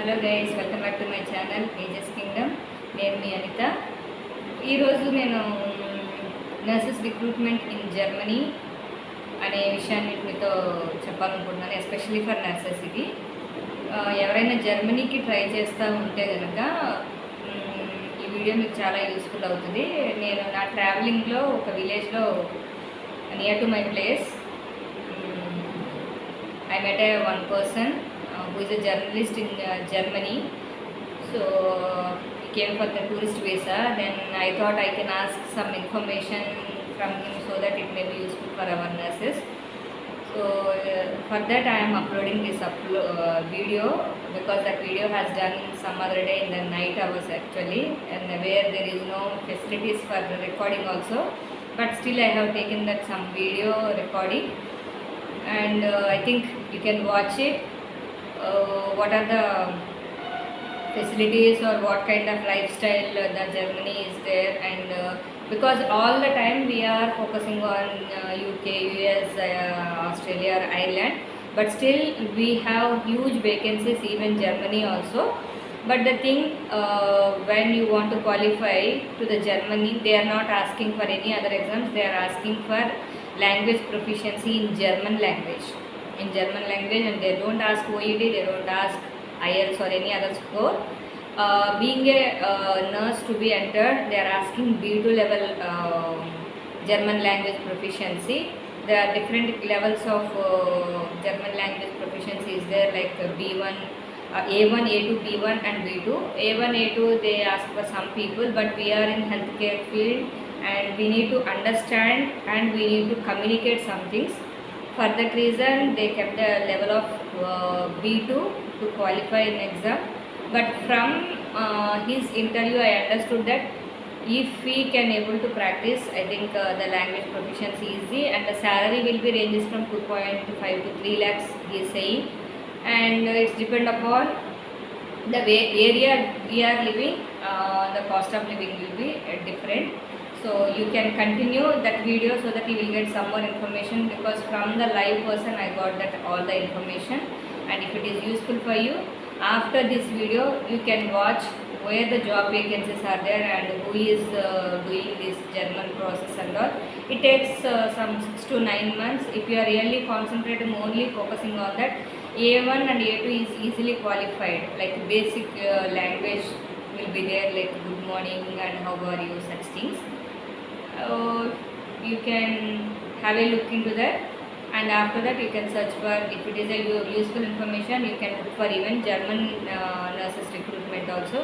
Hello guys, welcome back to my channel ages Kingdom. నేను మీ అనిత. ఈరోజు నేను నర్సెస్ రిక్రూట్మెంట్ ఇన్ జర్మనీ అనే విషయాన్ని మీతో చెప్పాలనుకుంటున్నాను. Especially for nurses. ఇది ఎవరైనా జర్మనీకి ట్రై చేస్తూ ఉంటే కనుక ఈ వీడియో మీకు చాలా యూస్ఫుల్ అవుతుంది. నేను నా ట్రావెలింగ్లో ఒక విలేజ్లో near to my place I met one person who is a journalist in Germany. So he came for the tourist visa. Then I thought I can ask some information from him so that it may be useful for our nurses. So for that I am uploading this video, because that video has done some other day in the night hours actually, and where there is no facilities for the recording also. But still I have taken that some video recording. And I think you can watch it. What are the facilities or what kind of lifestyle the Germany is there, and because all the time we are focusing on UK, US, Australia or Ireland, but still we have huge vacancies even Germany also. But the thing, when you want to qualify to the Germany, they are not asking for any other exams. They are asking for language proficiency in German language, and they don't ask OET, they don't ask IELTS or any other score. Being a nurse to be entered, they are asking B2 level German language proficiency. There are different levels of German language proficiency is there, like B1, A1, A2, B1 and B2. A1, A2 they ask for some people, but we are in healthcare field and we need to understand and we need to communicate some things. For that reason they kept the level of B2 to qualify in exam. But from his interview I understood that if we can able to practice, I think the language proficiency easy, and the salary will be ranges from 2.5 to 3 lakhs he is saying. And it's depend upon the area we are living, the cost of living will be different. So you can continue that video so that you will get some more information, because from the live person I got that all the information. And if it is useful for you, after this video you can watch where the job vacancies are there and who is doing this German process and all. It takes some 6 to 9 months. If you are really concentrating only focusing on that, A1 and A2 is easily qualified, like basic language will be there, like good morning and how are you, such things. You can have a look into that, and after that you can search for, if it is a useful information, you can look for even German nurses recruitment also.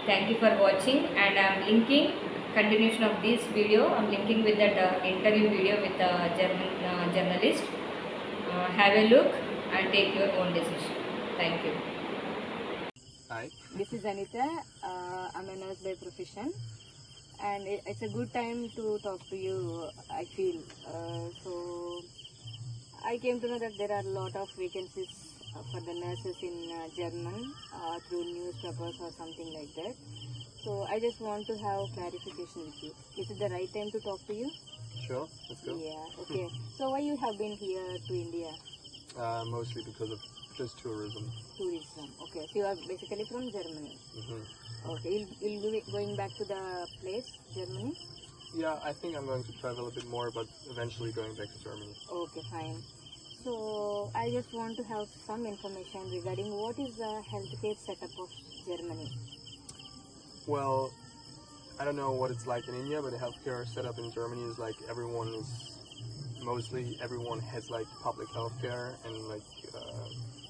Thank you for watching, and I am linking continuation of this video. I am linking with that interview video with the German journalist. Have a look and take your own decision. Thank you. Hi. This is Anita. I'm a nurse by profession, and it's a good time to talk to you, I feel. So I came to know that there are a lot of vacancies for the nurses in German through newspapers or something like that. So I just want to have clarification with you. Is it the right time to talk to you? Sure, let's go. Yeah, okay. So why you have been here to India? Mostly because of just tourism. Tourism. Okay. So you are basically from Germany. Mm-hmm. Okay. You'll be going back to the place, Germany? Yeah, I think I'm going to travel a bit more, but eventually going back to Germany. Okay, fine. So I just want to have some information regarding what is the healthcare setup of Germany. Well, I don't know what it's like in India, but the healthcare setup in Germany is like everyone has like public healthcare and like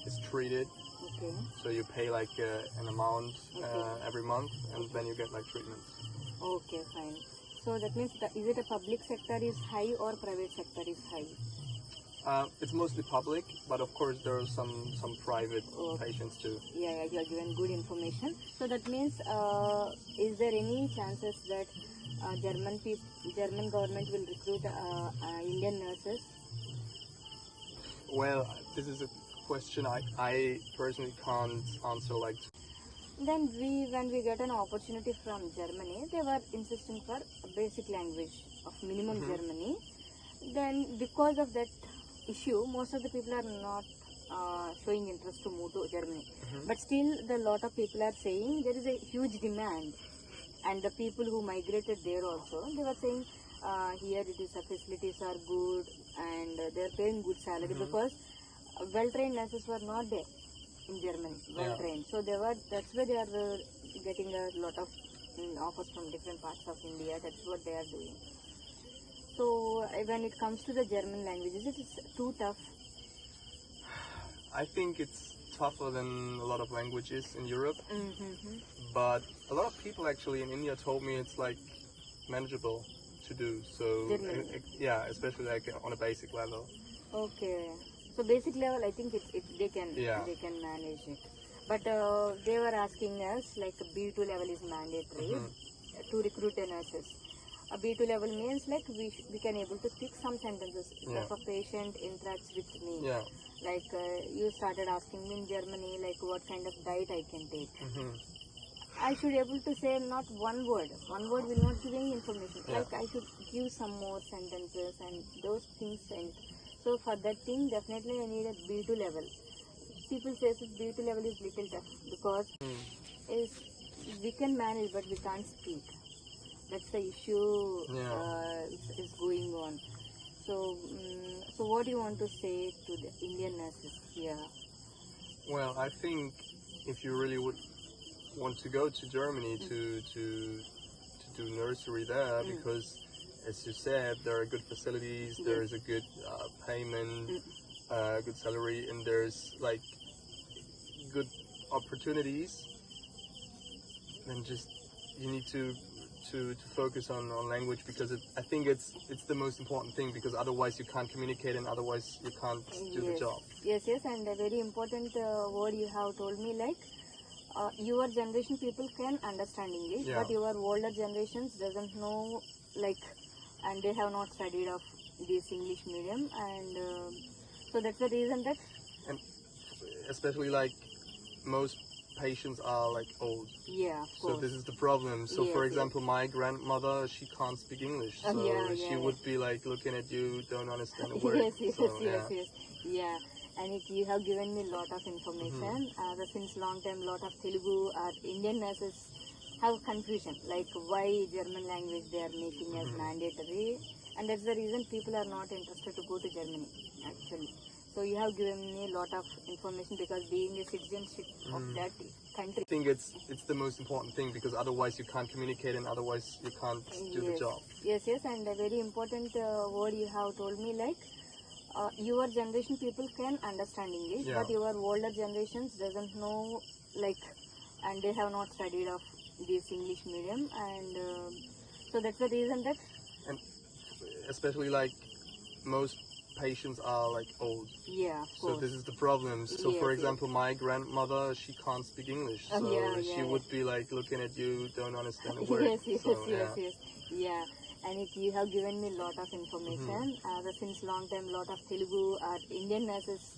is treated. Okay. So you pay like an amount Okay. every month, and then you get like treatments. Okay, fine. So that means is it a public sector is high or private sector is high? It's mostly public, but of course there are some private patients too. Yeah, you are given good information. So that means, is there any chances that German government will recruit Indian nurses? Well, this is a question I personally can't answer like. Then when we get an opportunity from Germany, they were insisting for a basic language of minimum Germany. Then because of that issue, most of the people are not showing interest to move to Germany. But still, the lot of people are saying there is a huge demand, and the people who migrated there also, they were saying here it is the facilities are good and they are paying good salary because well-trained nurses were not there in Germany, well-trained. So they were, that's why they are getting a lot of offers from different parts of India. That's what they are doing. So when it comes to the German languages, it is too tough. I think it's tougher than a lot of languages in Europe, but a lot of people actually in India told me it's like manageable to do. So yeah, especially like on a basic level. Okay. So basic level, I think they can manage it. But they were asking us like B2 level is mandatory to recruit a nurses. A B2 level means like we can able to speak some sentences. If a patient interacts with me, like you started asking me in Germany like what kind of diet I can take. I should able to say not one word. One word will not give any information. Like I should give some more sentences and those things. And so for that thing, definitely I need a B2 level. People say that B2 level is little tough because we can manage but we can't speak. That's the issue is going on. So, so what do you want to say to the Indian nurses here? Well, I think if you really would want to go to Germany to do nursery there, because as you said, there are good facilities, there is a good payment, good salary, and there's like good opportunities, then just you need to focus on language, because I think it's the most important thing, because otherwise you can't communicate and otherwise you can't do the job. Yes, and a very important word you have told me, like your generation people can understand English, but your older generations doesn't know, like, and they have not studied of this English medium, and so that's the reason that, and especially like most patients are like old. Yeah, of course. So this is the problem. So for example, my grandmother, she can't speak English, so she would be like looking at you, don't understand a word. Yeah. And you have given me a lot of information. Since long time, lot of Telugu or Indian nurses have confusion, like why German language they are making as mandatory, and that's the reason people are not interested to go to Germany actually. So you have given me a lot of information, because being a citizenship of that country. I think it's the most important thing, because otherwise you can't communicate and otherwise you can't do the job. Yes, and a very important word you have told me, like your generation people can understand English, but your older generations doesn't know, like, and they have not studied of this English medium, and so that's the reason that, and especially like most patients are like old. Yeah, of course. So this is the problem. So for example, my grandmother, she can't speak English, so she would be like looking at you, don't understand a word. Yeah. And you have given me a lot of information. Since long time, lot of Telugu or Indian nurses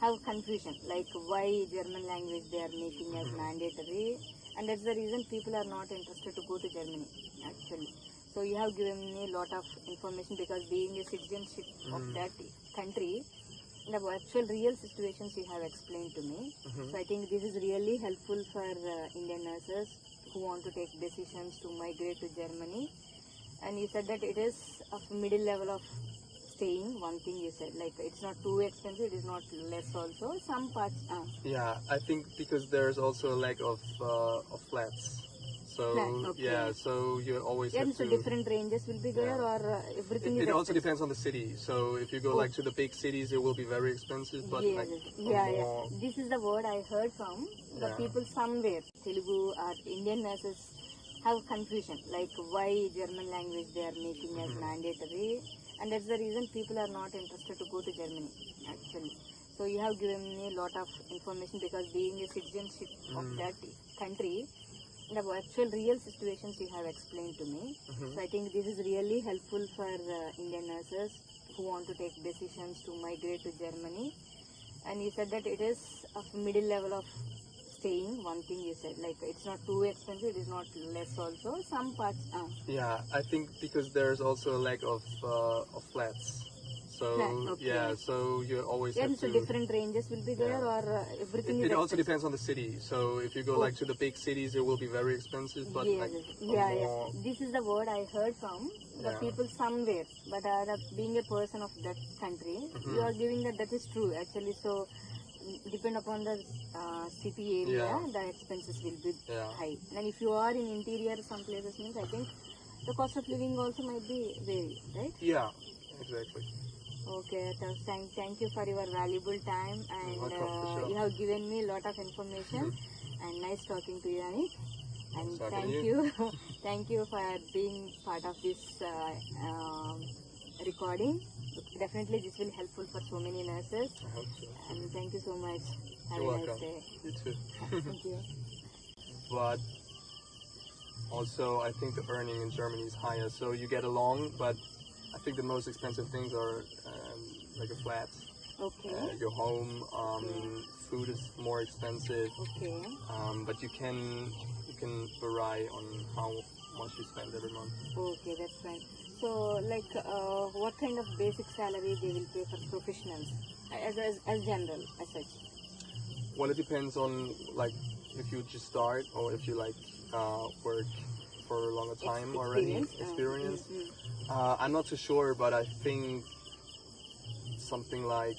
have confusion, like why German language they are making as mandatory, and that's the reason people are not interested to go to Germany actually. So you have given me a lot of information, because being a citizenship of that country, the actual real situations you have explained to me. So I think this is really helpful for Indian nurses who want to take decisions to migrate to Germany. And you said that it is of middle level of staying. One thing you said, like it's not too expensive, it is not less also. Some parts. Yeah, I think because there's also a lack of flats. So so you always have so to. Different ranges will be there, or everything. It also depends on the city. So if you go like to the big cities, it will be very expensive. But like more... This is the word I heard from the people somewhere. Telugu or Indian nurses have confusion, like why German language they are making as mandatory, and that's the reason people are not interested to go to Germany actually. So you have given me a lot of information, because being a citizenship of that country, the actual real situations you have explained to me. So I think this is really helpful for Indian nurses who want to take decisions to migrate to Germany. And you said that it is of middle level of staying. One thing you said, like it's not too expensive, it is not less also. Some parts. Yeah, I think because there's also a lack of flats. So Okay. yeah, so you always Yeah, have so to. different ranges will be there, or everything It is also expensive? depends on the city. So if you go like to the big cities, it will be very expensive. But Yes, like yeah, a yeah. more, This is the word I heard from the Yeah. people somewhere. But being a person of that country, you are giving that is true actually. So depend upon the city area, Yeah. the expenses will be Yeah. high. And if you are in interior, some places means I think the cost of living also might be vary, right? Yeah, exactly. Okay, so thank you for your valuable time, and Welcome, for sure. you have given me a lot of information, and nice talking to you, Anik. And Nice talking to thank you. you, thank you for being part of this recording. Definitely, this will helpful for so many nurses. I hope so. And thank you so much. Have You're a nice welcome. day. You too. Thank you. But also, I think the earning in Germany is higher, so you get along. But I think the most expensive things are like a flat, Okay. your home. Food is more expensive, Okay. but you can vary on how much you spend every month. Okay, that's fine. So, like, what kind of basic salary they will pay for professionals, as general, as such? Well, it depends on like if you just start or if you like work for a longer time already, experience. I'm not too sure, but I think something like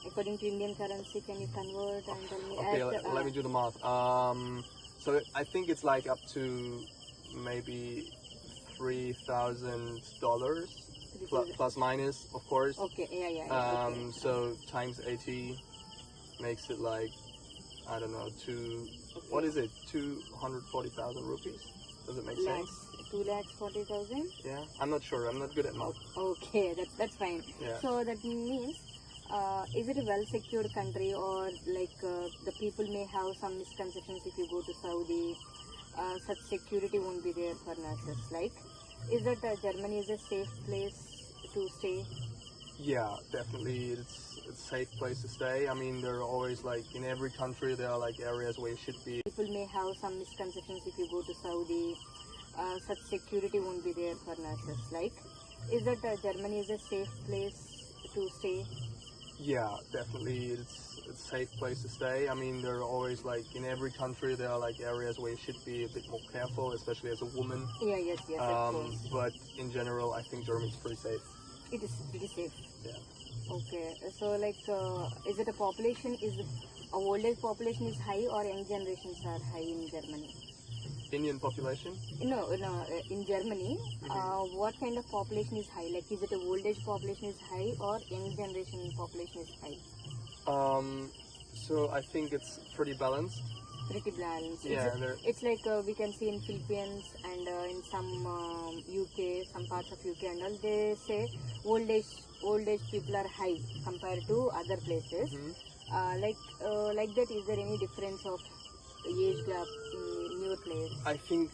According to Indian currency, can you convert and tell me? okay, let me do the math. So I think it's like up to maybe $3,000 plus minus, of course. Okay, yeah. Okay. So times 80 makes it like, I don't know, what is it? 240,000 rupees? Does it make sense? 2,40,000. Yeah, I'm not sure. I'm not good at math. Okay, that's fine. Yeah. So that means, is it a well secured country, or like the people may have some misconceptions if you go to Saudi? Such security won't be there for nurses. Like, is that Germany is a safe place to stay? Yeah, definitely. It's a safe place to stay. I mean, there are always like in every country there are like areas where you should be. People may have some misconceptions if you go to Saudi. Such security won't be there for nurses. Like, is that Germany is a safe place to stay? Yeah, definitely. It's a safe place to stay. I mean, there are always like in every country there are like areas where you should be a bit more careful, especially as a woman. Yeah, yes, of course. But in general, I think Germany's pretty safe. It is pretty safe. Yeah. Okay, so like, is it a population? Is a old age population is high, or young generations are high in Germany? Indian population? No, in Germany, what kind of population is high? Like, is it a old age population is high, or young generation population is high? So I think it's pretty balanced. Pretty balanced. Yeah, It's like we can see in Philippines and in some UK, some parts of UK and all, they say old age people are high compared to other places. Like that, is there any difference of age gap in your place? I think,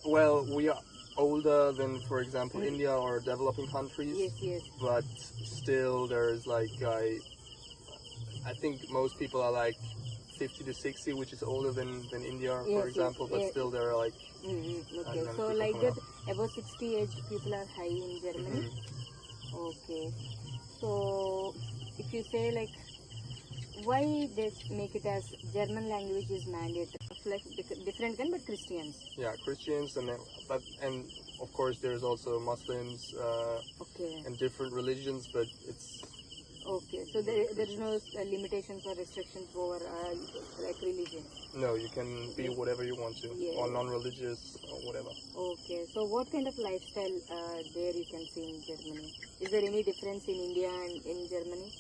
well, we are older than, for example, India or developing countries. Yes. But still, there's like I think most people are like 50 to 60, which is older than India, for example. But still, there are like. Okay, so like that, above 60 age people are high in Germany. Okay, so if you say like, why they make it as German language is mandatory? Like different kind, but Christians. Yeah, Christians and of course there's also Muslims and different religions, but it's. Okay, so there is no limitations or restrictions over like religion. No, you can be whatever you want to, or non-religious or whatever. Okay, so what kind of lifestyle there you can see in Germany? Is there any difference in India and in Germany?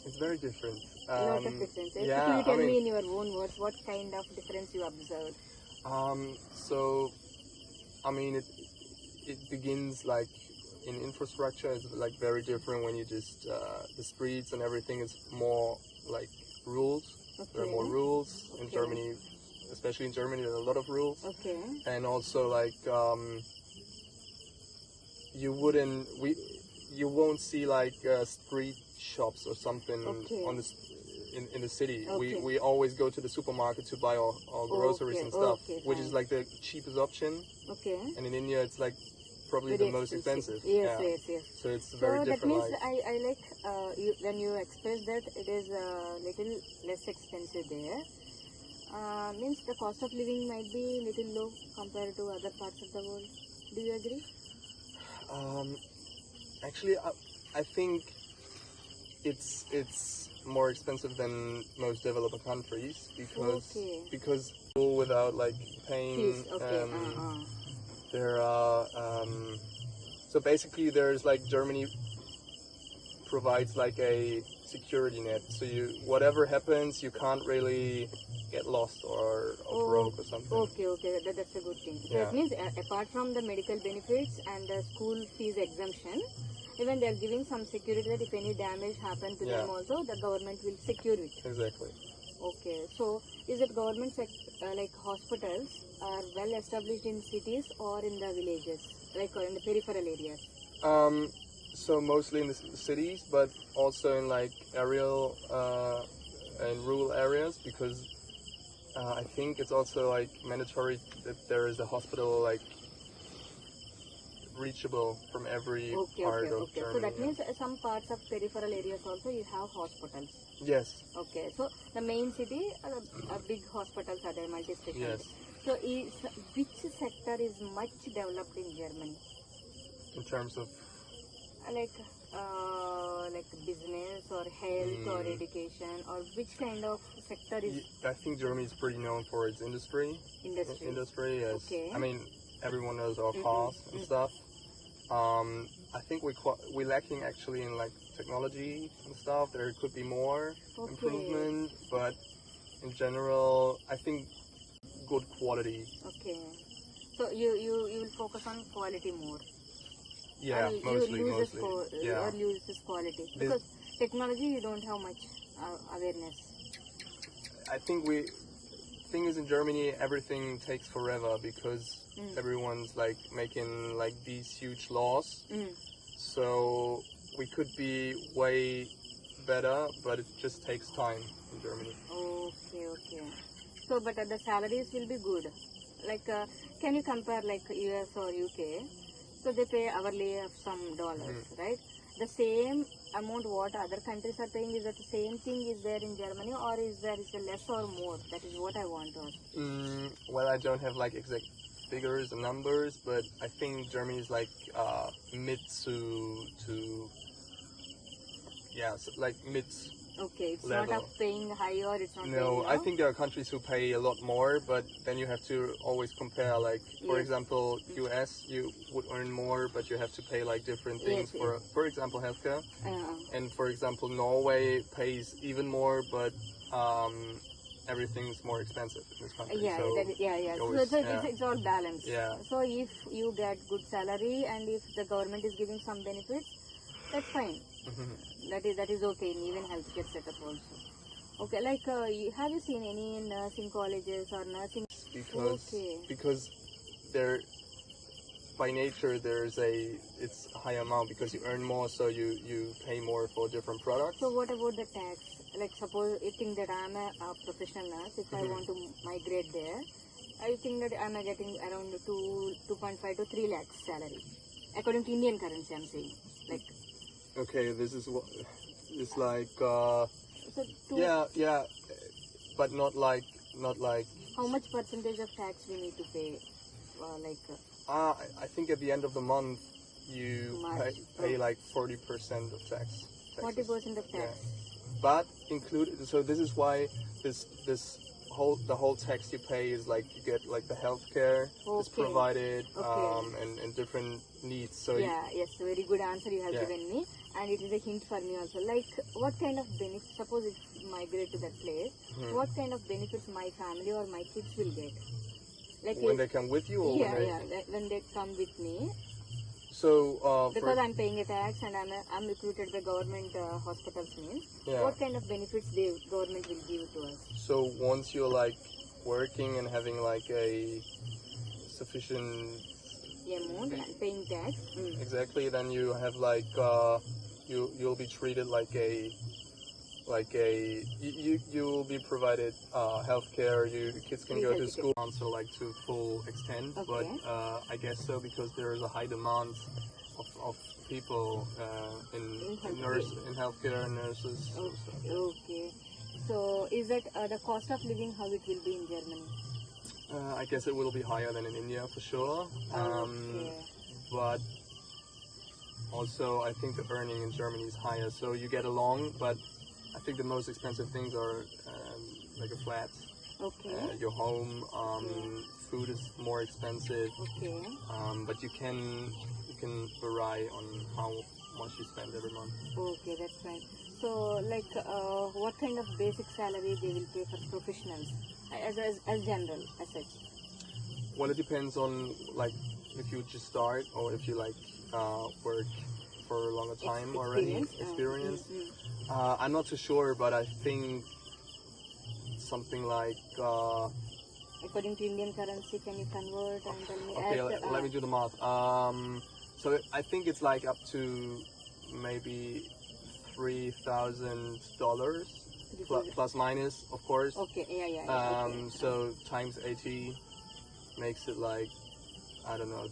It's very different. Lot of differences. Yeah, Can you tell me in your own words what kind of difference you observed? So, I mean, it begins like in infrastructure. It's like very different when you just the streets and everything is more like rules. Okay. There are more rules in Germany, especially in Germany. There are a lot of rules. Okay. And also like you won't see like street shops or something on the in the city. We always go to the supermarket to buy our groceries and stuff, which is like the cheapest option. Okay. And in India, it's like probably Very the most expensive. Yes, Yeah. yes, yes. So it's So very that different. means Like, I like when you express that it is a little less expensive there. Means the cost of living might be little low compared to other parts of the world. Do you agree? actually, I think it's more expensive than most developed countries Okay. because without like paying. Fees. Okay. There are so basically there's like Germany provides like a security net. So you whatever happens, you can't really get lost or broke or something. Okay. That's a good thing. So Yeah. it means apart from the medical benefits and the school fees exemption, even they are giving some security that if any damage happen to them also, the government will secure it. Exactly. Okay. So is it government like hospitals are well established in cities or in the villages, like or in the peripheral areas? So mostly in the cities, but also in like aerial and rural areas because I think it's also like mandatory that there is a hospital like reachable from every part of Germany. So that means some parts of peripheral areas also you have hospitals. Yes. Okay. So the main city, big hospitals are there, multi-specialty. Yes. So which sector is much developed in Germany? In terms of like business or health or education, or which kind of sector is I think Germany is pretty known for its industry. Industry, yes. Okay. I mean, everyone knows our cars and stuff. I think we're lacking actually in like technology and stuff. There could be more improvement, but in general, I think good quality. Okay. So you will focus on quality more. Yeah, mostly. Yeah. Or uses quality because technology you don't have much awareness. I think thing is in Germany everything takes forever because everyone's like making like these huge laws. So we could be way better, but it just takes time in Germany. Okay. So but the salaries will be good. Like can you compare like US or UK? So they pay hourly of some dollars, right? The same amount what other countries are paying, is that the same thing is there in Germany, or is there less or more? That is what I want to ask. Well, I don't have like exact figures and numbers, but I think Germany is like mid to like mid. Okay, it's level. not paying high or it's not No, paying low. I think there are countries who pay a lot more, but then you have to always compare. Like, for example, US, you would earn more, but you have to pay like different things for example, healthcare. And for example, Norway pays even more, but everything's more expensive in this country. It's all balanced. Yeah. So if you get good salary and if the government is giving some benefits, that's fine. That is okay in even healthcare setup also. Okay, like have you seen any nursing colleges or nursing? Because there, by nature, it's a high amount because you earn more, so you pay more for different products. So what about the tax? Like suppose you think that I'm a professional nurse. If I want to migrate there, I think that I'm getting around 2.5 to 3 lakhs salary, according to Indian currency. I'm saying like. Okay, this is what it's like. But not like. How much percentage of tax we need to pay? I think at the end of the month you pay like 40% of tax. 40% of tax. Yeah. But included. So this is why the whole tax you pay is like you get like the healthcare is provided and different needs. So yes, very good answer you have given me, and it is a hint for me also. Like what kind of benefits? Suppose if you migrate to that place, what kind of benefits my family or my kids will get? Like when they come with you, or when they come with me. So because I'm paying a tax and I'm recruited by government hospitals means what kind of benefits the government will give to us? So once you're like working and having like a sufficient amount and paying tax, exactly, then you have like you'll be treated like a like you will be provided healthcare. Your kids can Free go to healthcare. school, also like to full extent. Okay. But I guess so because there is a high demand of people in healthcare and nurses. Okay. So is that the cost of living, how it will be in Germany? I guess it will be higher than in India for sure. Okay. But also I think the earning in Germany is higher, so you get along. But I think the most expensive things are like a flat, Okay. your home. Food is more expensive, Okay. but you can vary on how much you spend every month. Okay, that's fine. So, like, what kind of basic salary they will pay for professionals, as general, as such? Well, it depends on like if you just start or if you like work for a longer time already. Experience. I'm not too sure, but I think something like. According to Indian currency, can you convert and tell me? Okay, let me do the math. So I think it's like up to maybe $3,000 plus minus, of course. Okay, yeah. Okay. So times 80 makes it like, I don't know,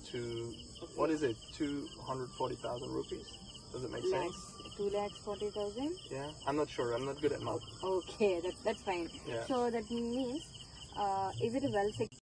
what is it? 240,000 rupees? Does it make sense? 2,40,000. Yeah, I'm not sure. I'm not good at math. Okay, that's fine. Yeah. So that means, is it a well